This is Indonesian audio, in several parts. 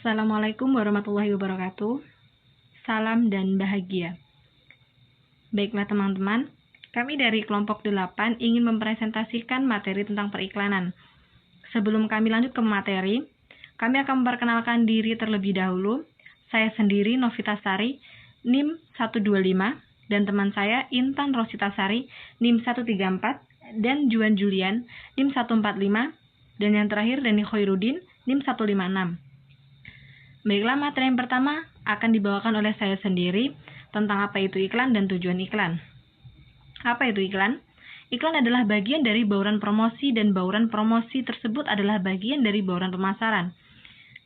Assalamualaikum warahmatullahi wabarakatuh. Salam dan bahagia. Baiklah teman-teman, kami dari kelompok 8 ingin mempresentasikan materi tentang periklanan. Sebelum kami lanjut ke materi, kami akan memperkenalkan diri terlebih dahulu. Saya sendiri Novitasari, NIM 125, dan teman saya Intan Rositasari, NIM 134, dan Juan Julian, NIM 145, dan yang terakhir Dani Khairuddin, NIM 156. Baiklah, materi yang pertama akan dibawakan oleh saya sendiri tentang apa itu iklan dan tujuan iklan. Apa itu iklan? Iklan adalah bagian dari bauran promosi dan bauran promosi tersebut adalah bagian dari bauran pemasaran.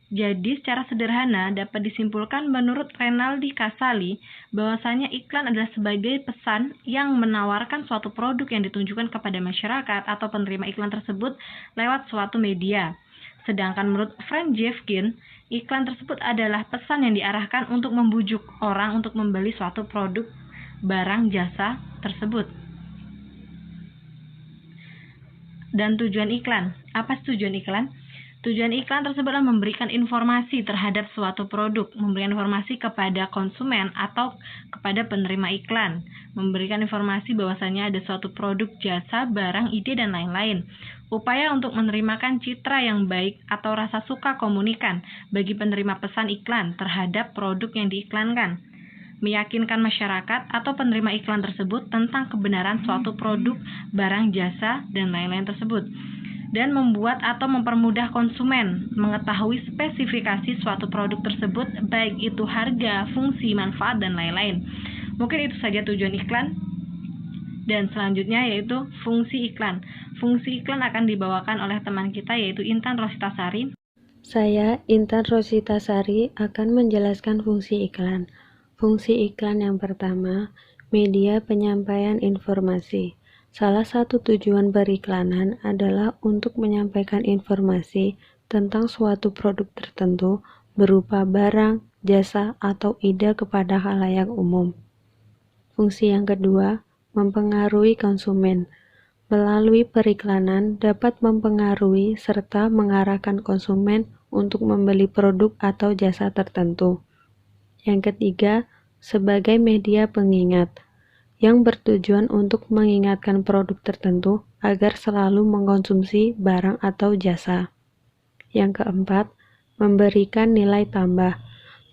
Jadi secara sederhana dapat disimpulkan menurut Renaldi Kasali bahwasanya iklan adalah sebagai pesan yang menawarkan suatu produk yang ditunjukkan kepada masyarakat atau penerima iklan tersebut lewat suatu media. Sedangkan menurut Frank Jeffkin, iklan tersebut adalah pesan yang diarahkan untuk membujuk orang untuk membeli suatu produk, barang, jasa tersebut. Dan tujuan iklan. Apa tujuan iklan? Tujuan iklan tersebut adalah memberikan informasi terhadap suatu produk, memberikan informasi kepada konsumen atau kepada penerima iklan, memberikan informasi bahwasanya ada suatu produk, jasa, barang, ide, dan lain-lain. Upaya untuk menerimakan citra yang baik atau rasa suka komunikan bagi penerima pesan iklan terhadap produk yang diiklankan. Meyakinkan masyarakat atau penerima iklan tersebut tentang kebenaran suatu produk, barang, jasa, dan lain-lain tersebut. Dan membuat atau mempermudah konsumen mengetahui spesifikasi suatu produk tersebut, baik itu harga, fungsi, manfaat, dan lain-lain. Mungkin itu saja tujuan iklan. Dan selanjutnya yaitu fungsi iklan. Fungsi iklan akan dibawakan oleh teman kita yaitu Intan Rositasari. Saya, Intan Rositasari, akan menjelaskan fungsi iklan. Fungsi iklan yang pertama, media penyampaian informasi. Salah satu tujuan periklanan adalah untuk menyampaikan informasi tentang suatu produk tertentu berupa barang, jasa, atau ide kepada khalayak umum. Fungsi yang kedua, mempengaruhi konsumen. Melalui periklanan dapat mempengaruhi serta mengarahkan konsumen untuk membeli produk atau jasa tertentu. Yang ketiga, sebagai media pengingat, yang bertujuan untuk mengingatkan produk tertentu agar selalu mengkonsumsi barang atau jasa. Yang keempat, memberikan nilai tambah.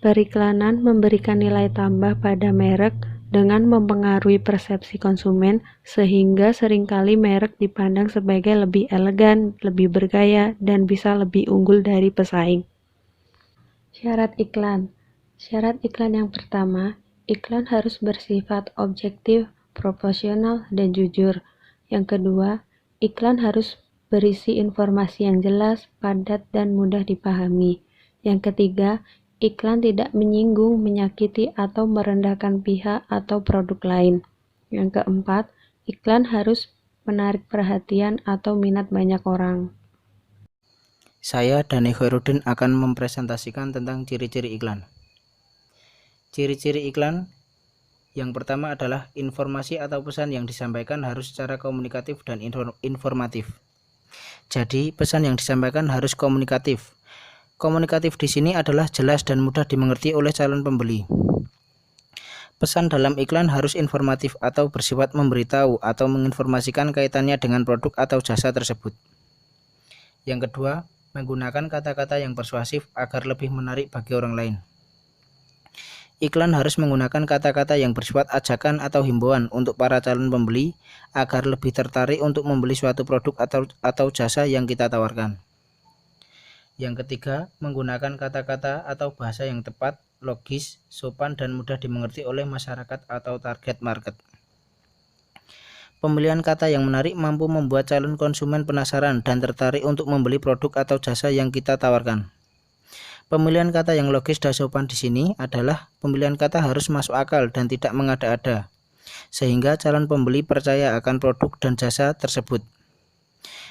Periklanan memberikan nilai tambah pada merek dengan mempengaruhi persepsi konsumen sehingga seringkali merek dipandang sebagai lebih elegan, lebih bergaya, dan bisa lebih unggul dari pesaing. Syarat iklan. Syarat iklan yang pertama, iklan harus bersifat objektif, proporsional, dan jujur. Yang kedua, iklan harus berisi informasi yang jelas, padat, dan mudah dipahami. Yang ketiga, iklan tidak menyinggung, menyakiti, atau merendahkan pihak atau produk lain. Yang keempat, iklan harus menarik perhatian atau minat banyak orang. Saya Dani Khairuddin akan mempresentasikan tentang ciri-ciri iklan. Ciri-ciri iklan yang pertama adalah informasi atau pesan yang disampaikan harus secara komunikatif dan informatif. Jadi, pesan yang disampaikan harus komunikatif. Komunikatif di sini adalah jelas dan mudah dimengerti oleh calon pembeli. Pesan dalam iklan harus informatif atau bersifat memberitahu atau menginformasikan kaitannya dengan produk atau jasa tersebut. Yang kedua, menggunakan kata-kata yang persuasif agar lebih menarik bagi orang lain. Iklan harus menggunakan kata-kata yang bersifat ajakan atau himbauan untuk para calon pembeli agar lebih tertarik untuk membeli suatu produk atau jasa yang kita tawarkan. Yang ketiga, menggunakan kata-kata atau bahasa yang tepat, logis, sopan, dan mudah dimengerti oleh masyarakat atau target market. Pemilihan kata yang menarik mampu membuat calon konsumen penasaran dan tertarik untuk membeli produk atau jasa yang kita tawarkan. Pemilihan kata yang logis dan sopan di sini adalah pemilihan kata harus masuk akal dan tidak mengada-ada, sehingga calon pembeli percaya akan produk dan jasa tersebut.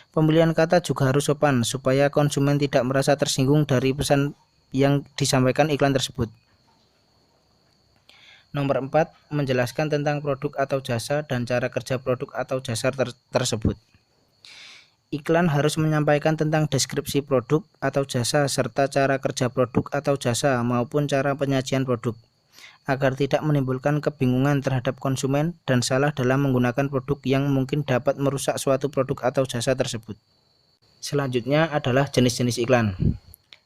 Pemilihan kata juga harus sopan supaya konsumen tidak merasa tersinggung dari pesan yang disampaikan iklan tersebut. Nomor 4, menjelaskan tentang produk atau jasa dan cara kerja produk atau jasa tersebut. iklan harus menyampaikan tentang deskripsi produk atau jasa serta cara kerja produk atau jasa maupun cara penyajian produk, agar tidak menimbulkan kebingungan terhadap konsumen dan salah dalam menggunakan produk yang mungkin dapat merusak suatu produk atau jasa tersebut. Selanjutnya adalah jenis-jenis iklan.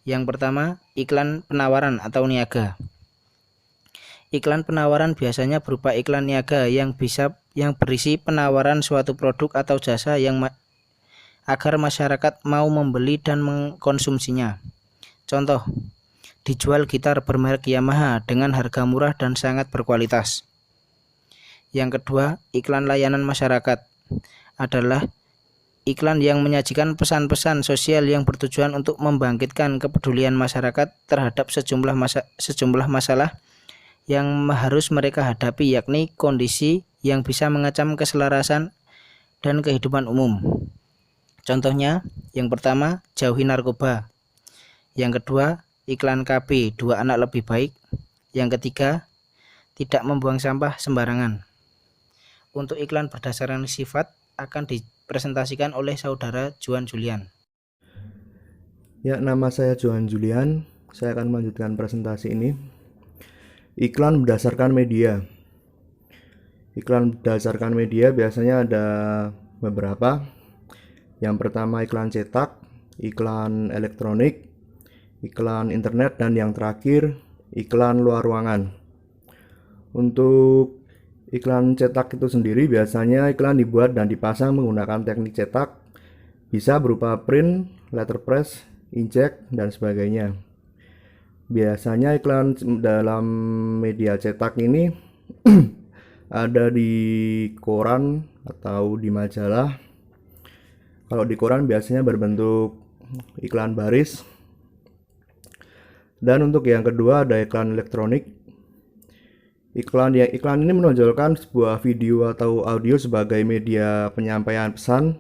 Yang pertama, iklan penawaran atau niaga. Iklan penawaran biasanya berupa iklan niaga yang berisi penawaran suatu produk atau jasa agar masyarakat mau membeli dan mengkonsumsinya. Contoh, dijual gitar bermerek Yamaha dengan harga murah dan sangat berkualitas. Yang kedua, iklan layanan masyarakat adalah iklan yang menyajikan pesan-pesan sosial yang bertujuan untuk membangkitkan kepedulian masyarakat terhadap sejumlah masalah yang harus mereka hadapi, yakni kondisi yang bisa mengancam keselarasan dan kehidupan umum. Contohnya, yang pertama, jauhi narkoba. Yang kedua, iklan KB, 2 anak lebih baik. Yang ketiga, tidak membuang sampah sembarangan. Untuk iklan berdasarkan sifat akan dipresentasikan oleh saudara Johan Julian. Ya, nama saya Johan Julian. Saya akan melanjutkan presentasi ini. Iklan berdasarkan media. Iklan berdasarkan media biasanya ada beberapa. Yang pertama iklan cetak, iklan elektronik, iklan internet, dan yang terakhir iklan luar ruangan. Untuk iklan cetak itu sendiri biasanya iklan dibuat dan dipasang menggunakan teknik cetak, bisa berupa print, letterpress, inkjet, dan sebagainya. Biasanya iklan dalam media cetak ini ada di koran atau di majalah. Kalau di koran biasanya berbentuk iklan baris. Dan untuk yang kedua ada iklan elektronik. Iklan ini menonjolkan sebuah video atau audio sebagai media penyampaian pesan.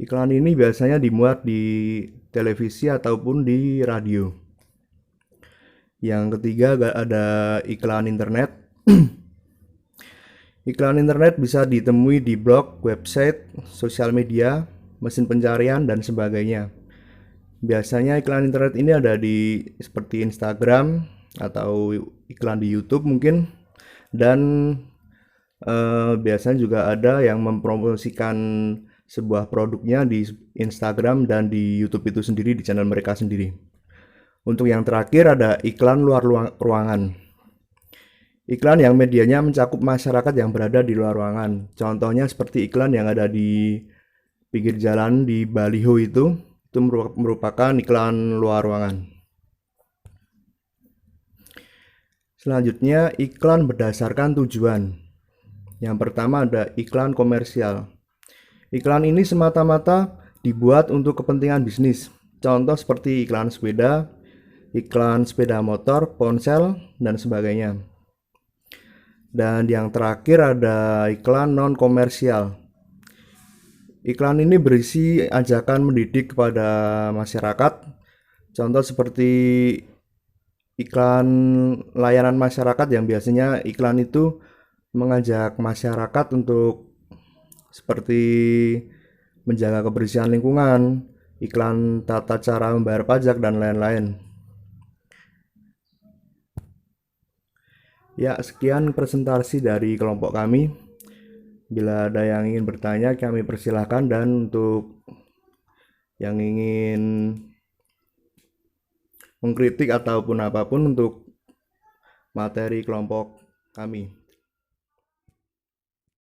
Iklan ini biasanya dimuat di televisi ataupun di radio. Yang ketiga ada iklan internet. Iklan internet bisa ditemui di blog, website, sosial media, mesin pencarian, dan sebagainya. Biasanya iklan internet ini ada di seperti Instagram atau iklan di YouTube mungkin. Dan biasanya juga ada yang mempromosikan sebuah produknya di Instagram dan di YouTube itu sendiri, di channel mereka sendiri. Untuk yang terakhir ada iklan luar ruangan. Iklan yang medianya mencakup masyarakat yang berada di luar ruangan. Contohnya seperti iklan yang ada di pinggir jalan di baliho itu merupakan iklan luar ruangan. Selanjutnya iklan berdasarkan tujuan. Yang pertama ada iklan komersial. Iklan ini semata-mata dibuat untuk kepentingan bisnis. Contoh seperti iklan sepeda motor, ponsel, dan sebagainya. Dan yang terakhir ada iklan non-komersial. Iklan ini berisi ajakan mendidik kepada masyarakat. Contoh seperti iklan layanan masyarakat yang biasanya iklan itu mengajak masyarakat untuk seperti menjaga kebersihan lingkungan, iklan tata cara membayar pajak, dan lain-lain. Ya, sekian presentasi dari kelompok kami. Bila ada yang ingin bertanya, kami persilahkan, dan untuk yang ingin mengkritik ataupun apapun untuk materi kelompok kami.